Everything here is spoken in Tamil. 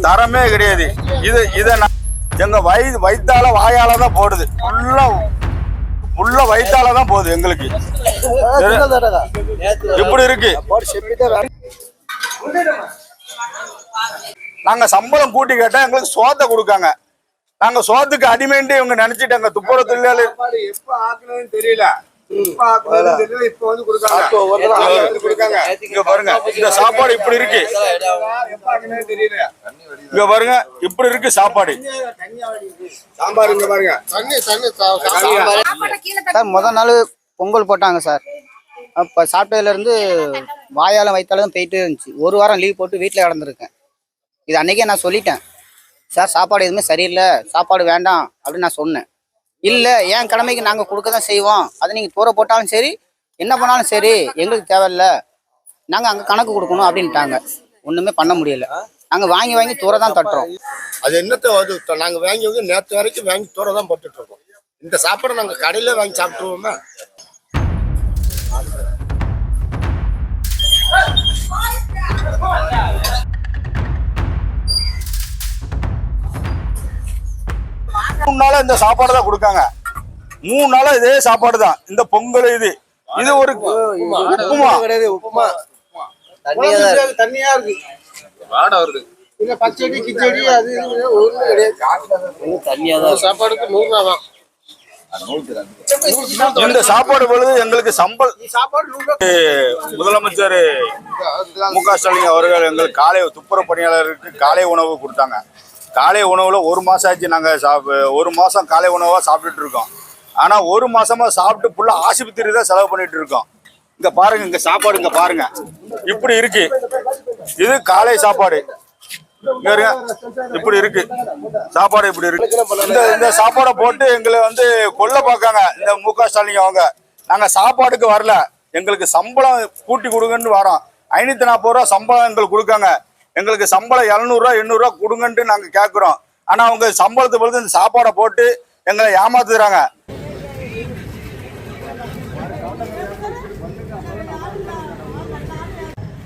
தரமே கிடையாது. இதை எங்க வயிற்றால வாயால தான் போடுது. உள்ள வயிற்றால தான் போகுது எங்களுக்கு. இப்படி இருக்கு. நாங்க சம்பளம் கூட்டி கேட்டா எங்களுக்கு சோத்தை கொடுக்காங்க. நாங்க சோத்துக்கு அடிமைன்ட்டு இவங்க நினைச்சிட்டாங்க. துப்புரவு தொழிலாளர் எப்ப ஆக்கணும்னு தெரியல. இங்க பாருங்க, இந்த சாப்பாடு இப்படி இருக்கு. இங்க பாருங்க, இப்படி இருக்கு சாப்பாடு. சாம்பார் இங்க பாருங்க. முதல் நாள் பொங்கல் போட்டாங்க சார். அப்ப சாப்பிட்டதுல இருந்து வாயாலும் வயிற்றாலும் போயிட்டு இருந்துச்சு. ஒரு வாரம் லீவ் போட்டு வீட்டில் கிடந்திருக்கேன். இது அன்னைக்கே நான் சொல்லிட்டேன் சார், சாப்பாடு எதுவுமே சரியில்லை, சாப்பாடு வேண்டாம் அப்படின்னு நான் சொன்னேன். இல்லை, என் கடமைக்கு நாங்கள் கொடுக்க தான் செய்வோம், அது நீங்கள் தூர போட்டாலும் சரி என்ன பண்ணாலும் சரி எங்களுக்கு தேவையில்லை, நாங்கள் அங்கே கணக்கு கொடுக்கணும் அப்படின்ட்டாங்க. ஒன்றுமே பண்ண முடியல. நாங்கள் வாங்கி தூர தான் தட்டுறோம். அது என்னத்தை நாங்கள் வாங்கி நேற்று வரைக்கும் வாங்கி தூர தான் போட்டுட்டு இருக்கோம். இந்த சாப்பாடை நாங்கள் கடையில் வாங்கி சாப்பிட்டுருவோமா? மூணு நாளா இந்த சாப்பாடு தான் கொடுக்காங்க. 3 நாளா இதே சாப்பாடு தான். இந்த பொங்கல் இது ஒரு உப்புமா கிடையாது. உப்புமா தண்ணியா இருக்கு. வாடை வருது. இல்ல பச்சடி கிச்சடி அது ஒண்ணும் கிடையாது. தண்ணியா தான். சாப்பாடுக்கு 100 ரூபா தான். இந்த சாப்பாடு பொழுது எங்களுக்கு முதலமைச்சர் மு.க. ஸ்டாலின் அவர்கள் எங்களுக்கு காலை துப்புரவு பணியாளருக்கு காலை உணவு கொடுத்தாங்க. காலை உணவுல 1 மாசம் ஆச்சு. நாங்க 1 மாசம் காலை உணவா சாப்பிட்டுட்டு இருக்கோம். ஆனா 1 மாசமா சாப்பிட்டு ஃபுல்லா ஆஸ்பத்திரி தான் செலவு பண்ணிட்டு இருக்கோம். இங்க பாருங்க, இங்க சாப்பாடு இங்க பாருங்க இப்படி இருக்கு. இது காலை சாப்பாடு. இப்படி இருக்கு சாப்பாடு, இப்படி இருக்கு. இந்த சாப்பாடை போட்டு எங்களை கொல்ல பார்க்காங்க இந்த மு.க. ஸ்டாலின் அவங்க. நாங்க சாப்பாடுக்கு வரல, எங்களுக்கு சம்பளம் கூட்டி கொடுங்கன்னு வரோம். 540 ரூபா சம்பளம் எங்களுக்கு கொடுக்காங்க. எங்களுக்கு சம்பளம் 700 ரூபா 800 ரூபா கொடுங்கன்ட்டு நாங்க கேட்கிறோம். ஆனா அவங்க சம்பளத்தை பொழுது இந்த சாப்பாடை போட்டு எங்களை ஏமாத்துறாங்க.